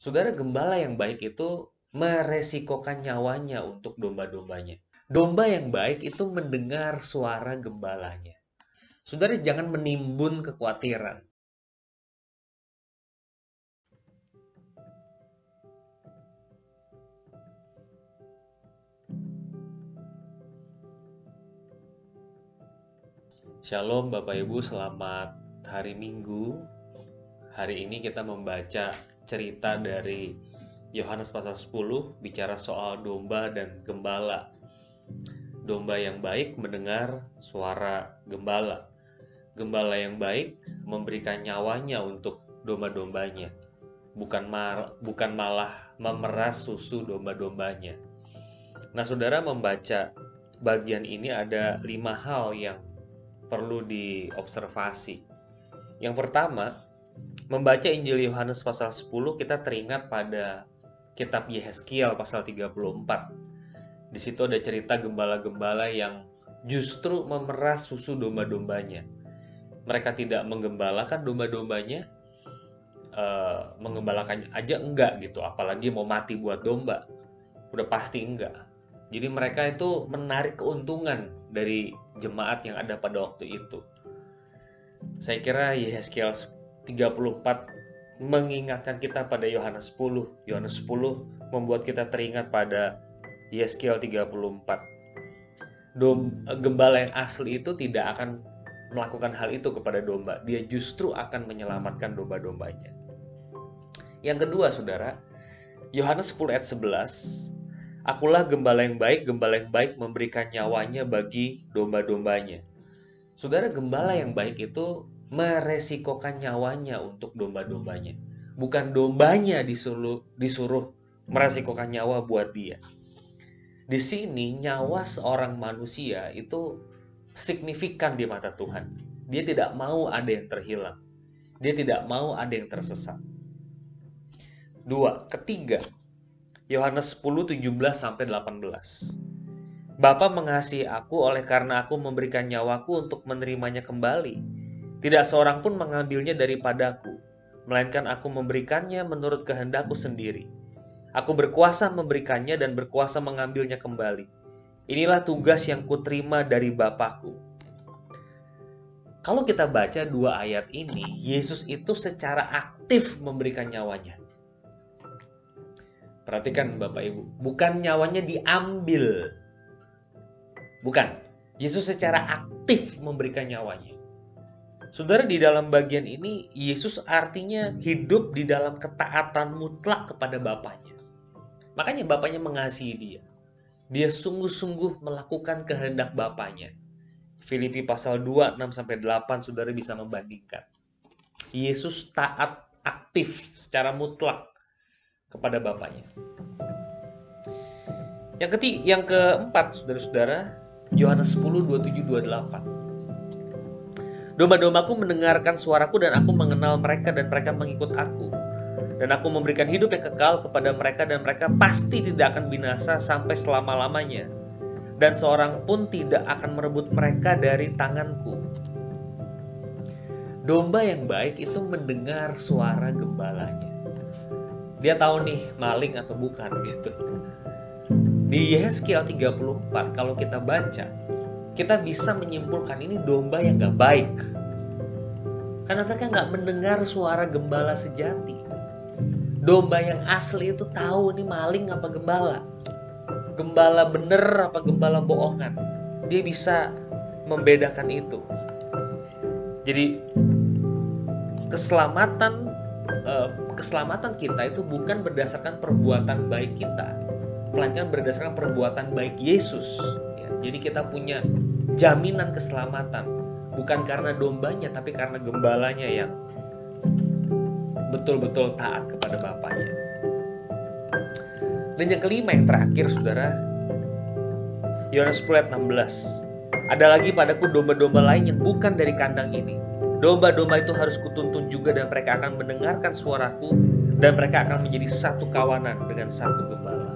Saudara, gembala yang baik itu meresikokan nyawanya untuk domba-dombanya. Domba yang baik itu mendengar suara gembalanya. Saudara, jangan menimbun kekhawatiran. Shalom Bapak Ibu, selamat hari Minggu. Hari ini kita membaca cerita dari Yohanes pasal 10 bicara soal domba dan gembala. Domba yang baik mendengar suara gembala. Gembala yang baik memberikan nyawanya untuk domba-dombanya, bukan malah memeras susu domba-dombanya. Nah, saudara membaca bagian ini ada 5 hal yang perlu diobservasi. Yang pertama, membaca Injil Yohanes pasal 10 kita teringat pada kitab Yehezkiel pasal 34. Di situ ada cerita gembala-gembala yang justru memeras susu domba-dombanya. Mereka tidak menggembalakan domba-dombanya, menggembalakan aja enggak gitu, apalagi mau mati buat domba, udah pasti enggak. Jadi mereka itu menarik keuntungan dari jemaat yang ada pada waktu itu. Saya kira Yehezkiel 34 mengingatkan kita pada Yohanes 10. Yohanes 10 membuat kita teringat pada Yehezkiel 34. Gembala yang asli itu tidak akan melakukan hal itu kepada domba. Dia justru akan menyelamatkan domba-dombanya. Yang kedua, saudara, Yohanes 10 ayat 11, akulah gembala yang baik memberikan nyawanya bagi domba-dombanya. Saudara, gembala yang baik itu meresikokan nyawanya untuk domba-dombanya. Bukan dombanya disuruh meresikokan nyawa buat dia. Di sini nyawa seorang manusia itu signifikan di mata Tuhan. Dia tidak mau ada yang terhilang. Dia tidak mau ada yang tersesat. Ketiga, Yohanes 10, 17-18. Bapa mengasihi aku oleh karena aku memberikan nyawaku untuk menerimanya kembali. Tidak seorang pun mengambilnya daripadaku, melainkan aku memberikannya menurut kehendakku sendiri. Aku berkuasa memberikannya dan berkuasa mengambilnya kembali. Inilah tugas yang kuterima dari Bapakku. Kalau kita baca dua ayat ini, Yesus itu secara aktif memberikan nyawanya. Perhatikan Bapak Ibu, bukan nyawanya diambil. Bukan, Yesus secara aktif memberikan nyawanya. Saudara, di dalam bagian ini, Yesus artinya hidup di dalam ketaatan mutlak kepada Bapaknya. Makanya Bapaknya mengasihi dia. Dia sungguh-sungguh melakukan kehendak Bapaknya. Filipi pasal 2, 6-8, saudara bisa membandingkan. Yesus taat aktif secara mutlak kepada Bapaknya. Yang keempat, saudara-saudara, Yohanes 10, 27-28. Domba-dombaku mendengarkan suaraku dan aku mengenal mereka dan mereka mengikut aku. Dan aku memberikan hidup yang kekal kepada mereka dan mereka pasti tidak akan binasa sampai selama-lamanya. Dan seorang pun tidak akan merebut mereka dari tanganku. Domba yang baik itu mendengar suara gembalanya. Dia tahu nih maling atau bukan gitu. Di Yehezkiel 34 kalau kita baca, kita bisa menyimpulkan ini domba yang gak baik. Karena mereka gak mendengar suara gembala sejati. Domba yang asli itu tahu ini maling apa gembala. Gembala bener apa gembala bohongan. Dia bisa membedakan itu. Jadi keselamatan kita itu bukan berdasarkan perbuatan baik kita, melainkan berdasarkan perbuatan baik Yesus. Jadi kita punya jaminan keselamatan bukan karena dombanya, tapi karena gembalanya yang betul-betul taat kepada Bapaknya. Dan yang kelima, yang terakhir, saudara, Yohanes 10 ayat 16. Ada lagi padaku domba-domba lain yang bukan dari kandang ini. Domba-domba itu harus kutuntun juga dan mereka akan mendengarkan suaraku dan mereka akan menjadi satu kawanan dengan satu gembala.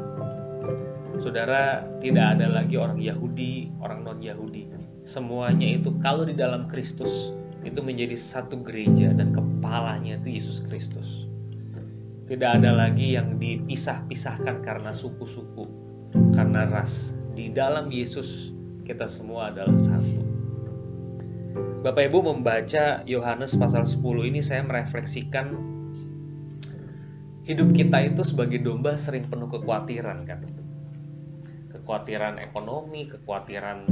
Saudara, tidak ada lagi orang Yahudi, orang non-Yahudi. Semuanya itu kalau di dalam Kristus itu menjadi satu gereja dan kepalanya itu Yesus Kristus. Tidak ada lagi yang dipisah-pisahkan karena suku-suku, karena ras. Di dalam Yesus kita semua adalah satu. Bapak Ibu, membaca Yohanes pasal 10 ini saya merefleksikan hidup kita itu sebagai domba sering penuh kekhawatiran kan. Kekhawatiran ekonomi, kekhawatiran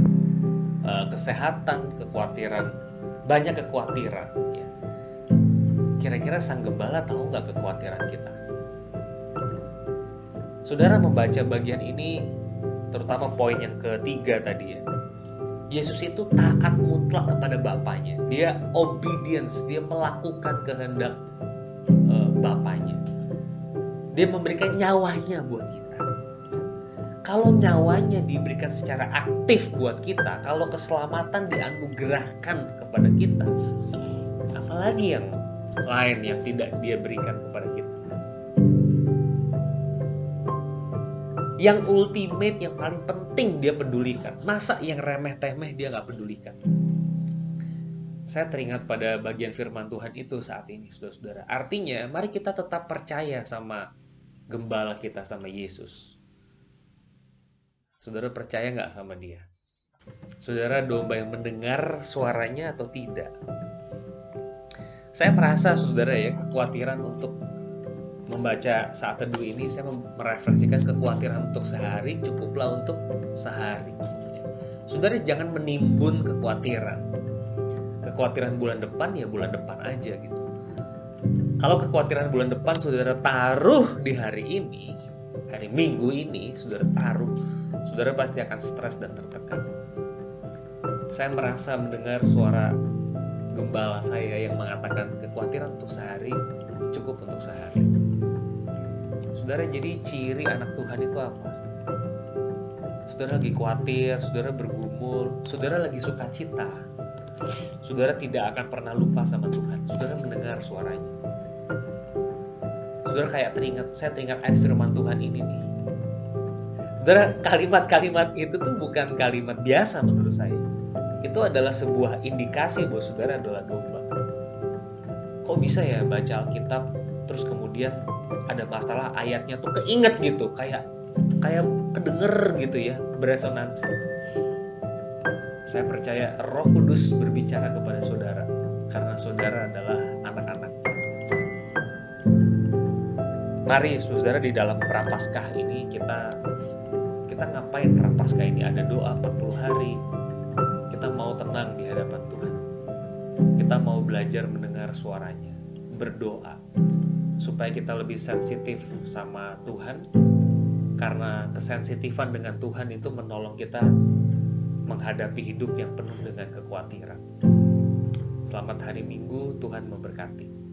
kesehatan, banyak kekhawatiran ya. Kira-kira sang gembala tahu nggak kekhawatiran kita? Saudara membaca bagian ini, terutama poin yang ketiga tadi ya. Yesus itu taat mutlak kepada Bapaknya. Dia obedience, dia melakukan kehendak Bapaknya. Dia memberikan nyawanya buat kita. Kalau nyawanya diberikan secara aktif buat kita, kalau keselamatan dianugerahkan kepada kita, apalagi yang lain yang tidak dia berikan kepada kita? Yang ultimate, yang paling penting dia pedulikan. Masa yang remeh-temeh dia gak pedulikan? Saya teringat pada bagian firman Tuhan itu saat ini, saudara-saudara. Artinya, mari kita tetap percaya sama gembala kita, sama Yesus. Saudara percaya gak sama dia? Saudara domba yang mendengar suaranya atau tidak? Saya merasa, saudara ya, kekhawatiran untuk membaca saat teduh ini, saya merefleksikan kekhawatiran untuk sehari cukuplah untuk sehari. Saudara jangan menimbun kekhawatiran. Kekhawatiran bulan depan ya bulan depan aja gitu. Kalau kekhawatiran bulan depan saudara taruh di hari ini, hari Minggu ini saudara taruh, saudara pasti akan stres dan tertekan. Saya merasa mendengar suara gembala saya yang mengatakan kekhawatiran untuk sehari cukup untuk sehari. Saudara, jadi ciri anak Tuhan itu apa? Saudara lagi khawatir, saudara bergumul, saudara lagi sukacita, saudara tidak akan pernah lupa sama Tuhan. Saudara mendengar suaranya. Saudara kayak saya teringat ayat firman Tuhan ini nih. Saudara, kalimat-kalimat itu tuh bukan kalimat biasa menurut saya. Itu adalah sebuah indikasi bahwa saudara adalah domba. Kok bisa ya baca Alkitab terus kemudian ada masalah ayatnya tuh keinget gitu, kayak kedenger gitu ya, beresonansi. Saya percaya Roh Kudus berbicara kepada saudara karena saudara adalah anak-anak. Mari saudara, di dalam Prapaskah ini kita ngapain Prapaskah ini? Ada doa 40 hari. Kita mau tenang di hadapan Tuhan. Kita mau belajar mendengar suaranya, berdoa supaya kita lebih sensitif sama Tuhan, karena kesensitifan dengan Tuhan itu menolong kita menghadapi hidup yang penuh dengan kekhawatiran. Selamat hari Minggu, Tuhan memberkati.